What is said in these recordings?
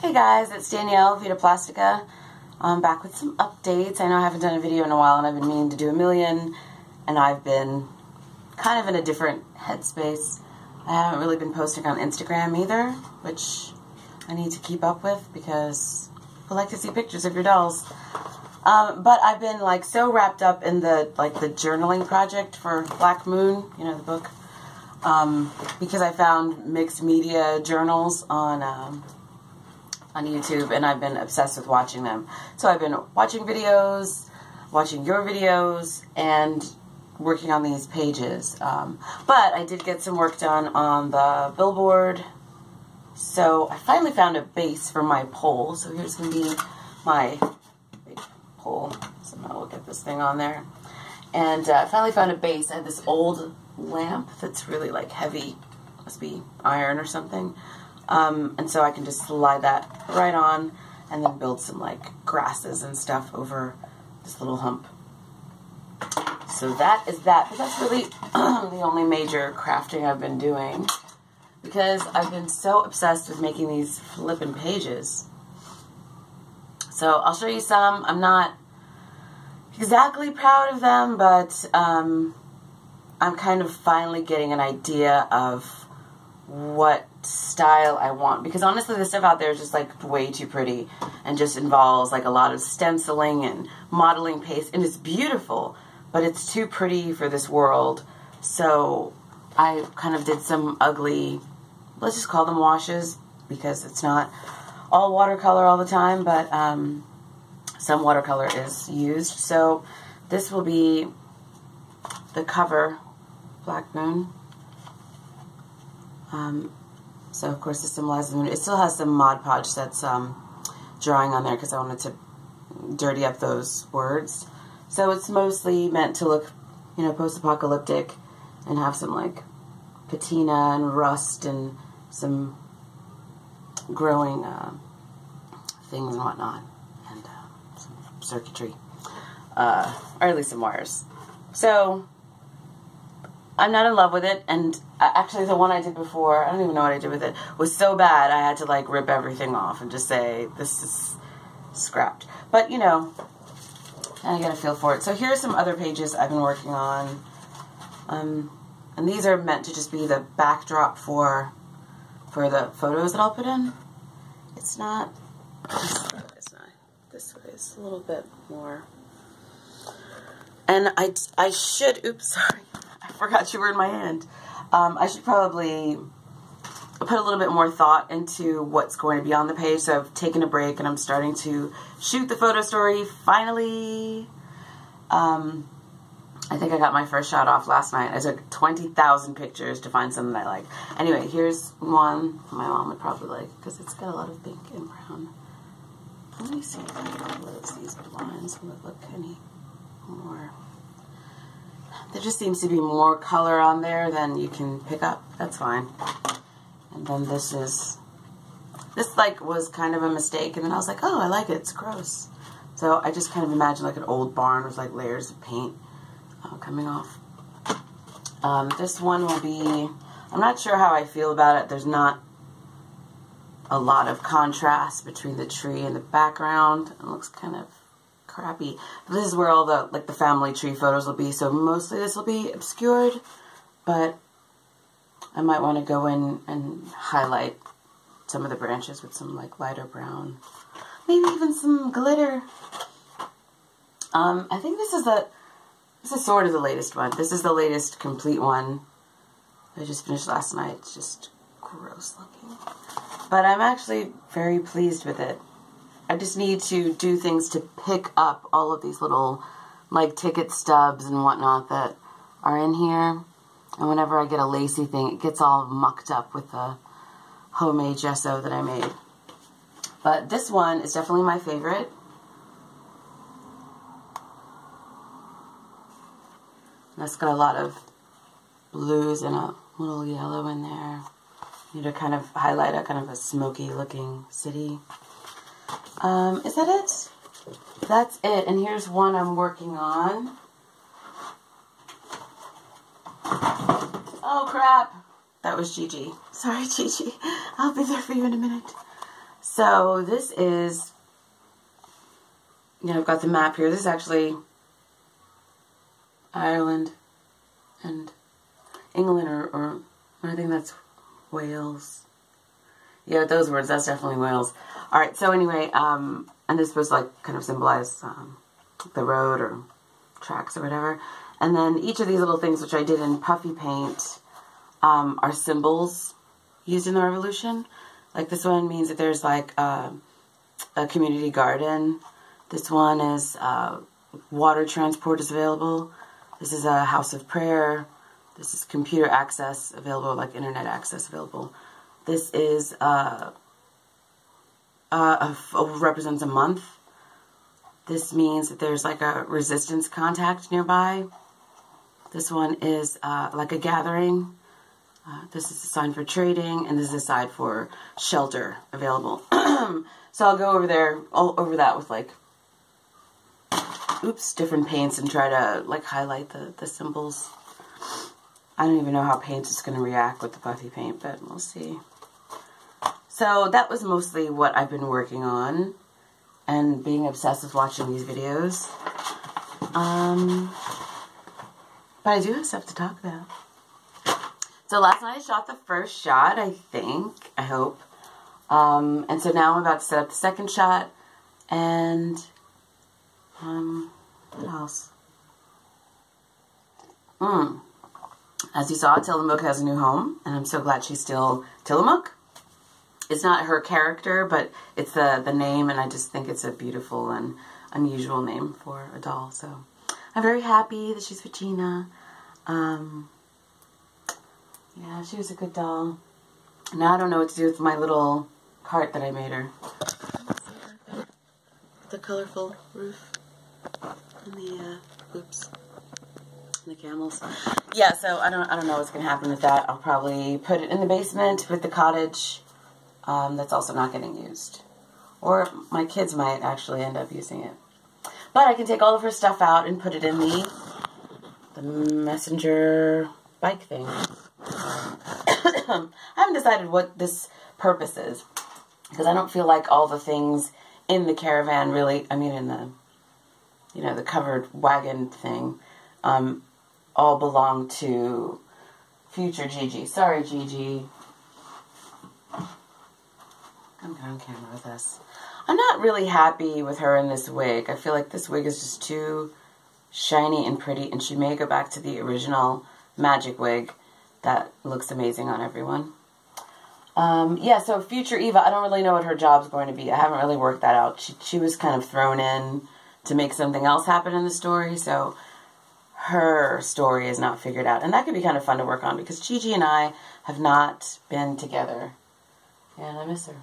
Hey guys, it's Danielle, Vita Plastica. I'm back with some updates. I know I haven't done a video in a while and I've been meaning to do a million, and I've been kind of in a different headspace. I haven't really been posting on Instagram either, which I need to keep up with because I like to see pictures of your dolls. But I've been like so wrapped up in the journaling project for Black Moon, you know, the book, because I found mixed media journals on YouTube, and I've been obsessed with watching them. So I've been watching videos, watching your videos, and working on these pages. But I did get some work done on the billboard. So I finally found a base for my pole. So here's going to be my big pole. Somehow we'll get this thing on there. And I finally found a base. I had this old lamp that's really like heavy. Must be iron or something. And so I can just slide that right on and then build some like grasses and stuff over this little hump. So that is that. But that's really the only major crafting I've been doing because I've been so obsessed with making these flippin' pages. So I'll show you some. I'm not exactly proud of them, but I'm kind of finally getting an idea of what style I want, because honestly the stuff out there is just like way too pretty and just involves like a lot of stenciling and modeling paste, and it's beautiful, but it's too pretty for this world. So I kind of did some ugly, let's just call them washes, because it's not all watercolor all the time, but some watercolor is used. So this will be the cover, Black Moon. So of course it symbolizes the moon. It still has some Mod Podge that's drawing on there because I wanted to dirty up those words. So it's mostly meant to look, you know, post-apocalyptic and have some like patina and rust and some growing things and whatnot, and some circuitry, or at least some wires. So I'm not in love with it, and actually the one I did before, I don't even know what I did with it, was so bad I had to like rip everything off and just say this is scrapped. But you know, I get a feel for it. So here's some other pages I've been working on, and these are meant to just be the backdrop for the photos that I'll put in. It's not this way. It's a little bit more. And I should, oops, sorry. I forgot you were in my hand. I should probably put a little bit more thought into what's going to be on the page. So I've taken a break and I'm starting to shoot the photo story finally. I think I got my first shot off last night. I took 20,000 pictures to find something I like. Anyway, here's one my mom would probably like because it's got a lot of pink and brown. Let me see if I can close these blinds. Will it look any more? There just seems to be more color on there than you can pick up. That's fine. And then this like was kind of a mistake, and then I was like, oh, I like it. It's gross. So I just kind of imagined like an old barn with like layers of paint coming off. This one will be, I'm not sure how I feel about it. There's not a lot of contrast between the tree and the background. It looks kind of crappy. But this is where all the the family tree photos will be, so mostly this will be obscured, but I might want to go in and highlight some of the branches with some like lighter brown, maybe even some glitter. I think this is sort of the latest one. This is the latest complete one I just finished last night. It's just gross looking, but I'm actually very pleased with it. I just need to do things to pick up all of these little, like, ticket stubs and whatnot that are in here. And whenever I get a lacy thing, it gets all mucked up with the homemade gesso that I made. But this one is definitely my favorite. That's got a lot of blues and a little yellow in there. Need to kind of highlight a kind of a smoky looking city. Is that it? That's it. And here's one I'm working on. Oh crap. That was Gigi. Sorry, Gigi. I'll be there for you in a minute. So this is, I've got the map here. This is actually Ireland and England, or I think that's Wales. Yeah, those words, that's definitely Wales. Alright, so anyway, and this was like kind of symbolize the road or tracks or whatever. And then each of these little things, which I did in puffy paint, are symbols used in the revolution. Like this one means that there's like a community garden. This one is water transport is available. This is a house of prayer. This is computer access available, like internet access available. This is represents a month. This means that there's like a resistance contact nearby. This one is like a gathering. This is a sign for trading, and this is a sign for shelter available. So I'll go over there, over that with like, different paints and try to like highlight the symbols. I don't even know how paint is going to react with the puffy paint, but we'll see. So that was mostly what I've been working on and being obsessed with watching these videos. But I do have stuff to talk about. So last night I shot the first shot, I think, I hope. And so now I'm about to set up the second shot. And, what else? As you saw, Tillamook has a new home, and I'm so glad she's still Tillamook. It's not her character, but it's the name, and I just think it's a beautiful and unusual name for a doll. So I'm very happy that she's Regina. Yeah, she was a good doll. Now I don't know what to do with my little cart that I made her. The colorful roof and the the camels. Yeah, so I don't know what's gonna happen with that. I'll probably put it in the basement with the cottage. That's also not getting used. Or my kids might actually end up using it. But I can take all of her stuff out and put it in the messenger bike thing. I haven't decided what this purpose is, because I don't feel like all the things in the caravan really, I mean in the, the covered wagon thing, all belong to future Gigi. Sorry, Gigi. I'm on camera with us. I'm not really happy with her in this wig. I feel like this wig is just too shiny and pretty, and she may go back to the original magic wig that looks amazing on everyone. Yeah, so future Eva, I don't really know what her job's going to be. I haven't really worked that out. She was kind of thrown in to make something else happen in the story, so her story is not figured out. And that could be kind of fun to work on, because Gigi and I have not been together, and I miss her.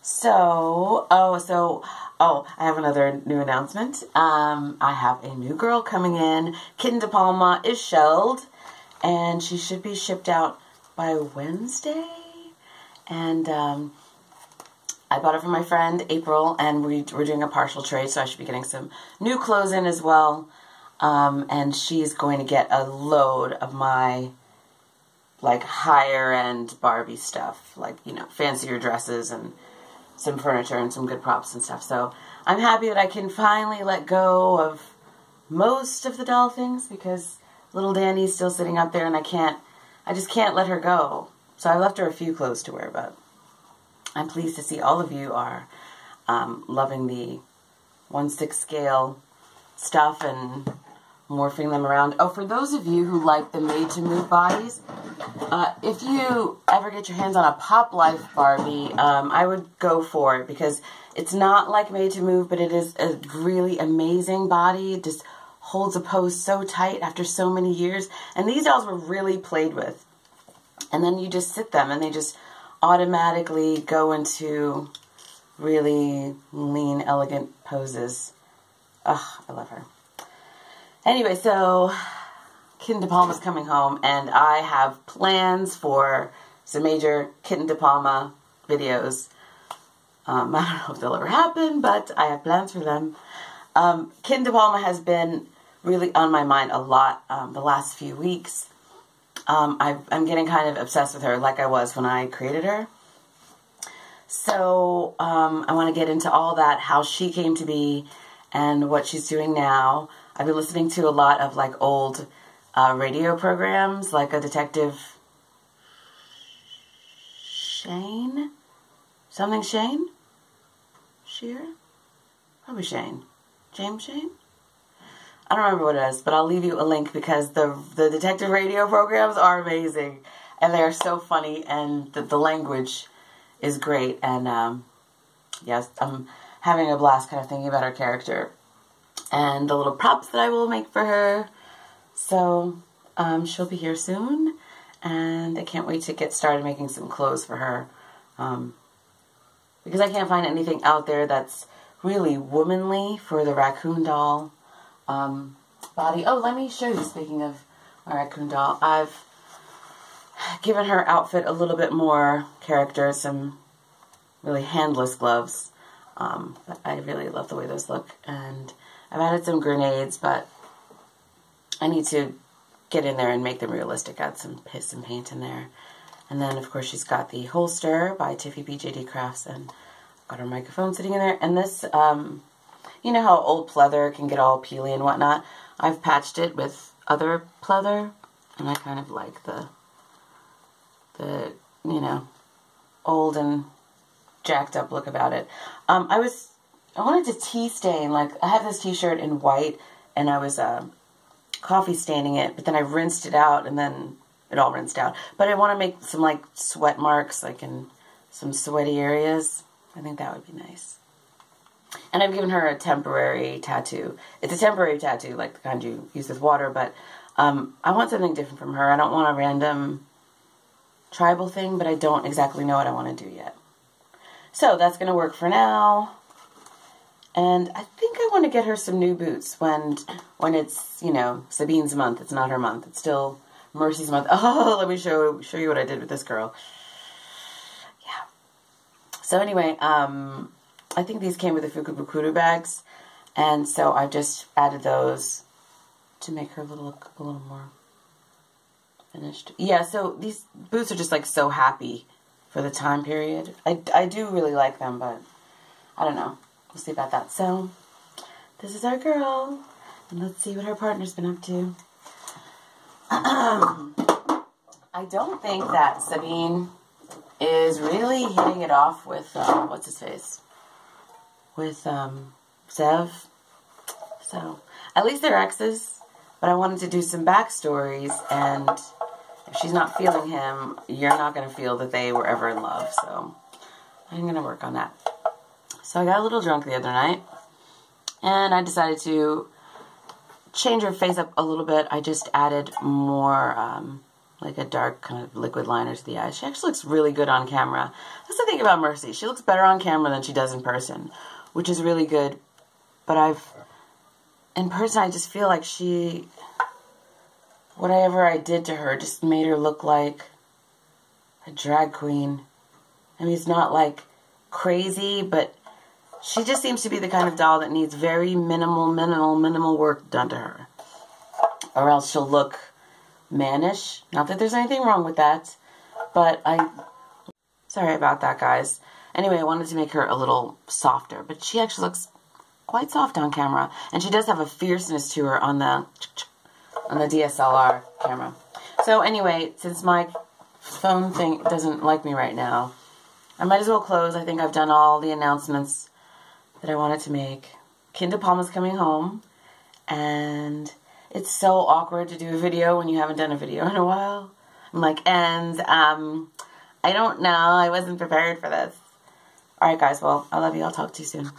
So, I have another new announcement. I have a new girl coming in. Kitten De Palma is shelled, and she should be shipped out by Wednesday. And I bought it from my friend April, and we're doing a partial trade, so I should be getting some new clothes in as well. And she's going to get a load of my like higher end Barbie stuff, like, fancier dresses and some furniture and some good props and stuff. So I'm happy that I can finally let go of most of the doll things, because little Danny's still sitting up there, and I just can't let her go. So I left her a few clothes to wear, but I'm pleased to see all of you are loving the 1/6 scale stuff and morphing them around. Oh, for those of you who like the made-to-move bodies, if you ever get your hands on a Pop Life Barbie, I would go for it, because it's not like made-to-move, but it is a really amazing body. It just holds a pose so tight after so many years. And these dolls were really played with. And then you just sit them, and they just automatically go into really lean, elegant poses. Ugh, I love her. Anyway, so Kitten De Palma's coming home, and I have plans for some major Kitten De Palma videos. I don't know if they'll ever happen, but I have plans for them. Kitten De Palma has been really on my mind a lot the last few weeks. I'm getting kind of obsessed with her, like I was when I created her. So I want to get into all that, how she came to be and what she's doing now. I've been listening to a lot of like old radio programs, like a Detective Shane? Something Shane? Shear? Probably Shane. James Shane? I don't remember what it is, but I'll leave you a link because the detective radio programs are amazing. And they are so funny, and the language is great. And yes, I'm having a blast kind of thinking about her character and the little props that I will make for her. So she'll be here soon, and I can't wait to get started making some clothes for her. Because I can't find anything out there that's really womanly for the raccoon doll body. Oh, let me show you, speaking of my raccoon doll, I've given her outfit a little bit more character, some really handless gloves. But I really love the way those look. And I've added some grenades, but I need to get in there and make them realistic. Add some paint in there. And then, of course, she's got the holster by Tiffy BJD Crafts, and got her microphone sitting in there. And this, you know how old pleather can get all peely and whatnot? I've patched it with other pleather, and I kind of like the you know, old and jacked up look about it. I wanted to tea stain, like, I have this t-shirt in white, and I was coffee staining it, but then I rinsed it out, and then it all rinsed out. But I want to make some, like, sweat marks, like in some sweaty areas. I think that would be nice. And I've given her a temporary tattoo. It's a temporary tattoo, like the kind you use with water, but I want something different from her. I don't want a random tribal thing, but I don't exactly know what I want to do yet. So that's going to work for now. And I think I want to get her some new boots when it's, you know, Sabine's month. It's not her month. It's still Mercy's month. Oh, let me show you what I did with this girl. Yeah. So anyway, I think these came with the Fukubukuru bags, and so I just added those to make her look a little more finished. Yeah, so these boots are just like so happy for the time period. I do really like them, but I don't know. We'll see about that. So this is our girl, and let's see what her partner's been up to. I don't think that Sabine is really hitting it off with, what's his face? With, Zev. So, at least they're exes, but I wanted to do some backstories, and if she's not feeling him, you're not going to feel that they were ever in love, so I'm going to work on that. So I got a little drunk the other night, and I decided to change her face up a little bit. I just added more, like a dark kind of liquid liner to the eyes. She actually looks really good on camera. That's the thing about Mercy. She looks better on camera than she does in person, which is really good. But in person, I just feel like whatever I did to her just made her look like a drag queen. I mean, it's not like crazy, but she just seems to be the kind of doll that needs very minimal work done to her. Or else she'll look mannish. Not that there's anything wrong with that, but sorry about that, guys. Anyway, I wanted to make her a little softer, but she actually looks quite soft on camera, and she does have a fierceness to her on the DSLR camera. So anyway, since my phone thing doesn't like me right now, I might as well close. I think I've done all the announcements that I wanted to make. Kinda Palma's coming home, and it's so awkward to do a video when you haven't done a video in a while. I'm like, I don't know. I wasn't prepared for this. Alright, guys. Well, I love you. I'll talk to you soon.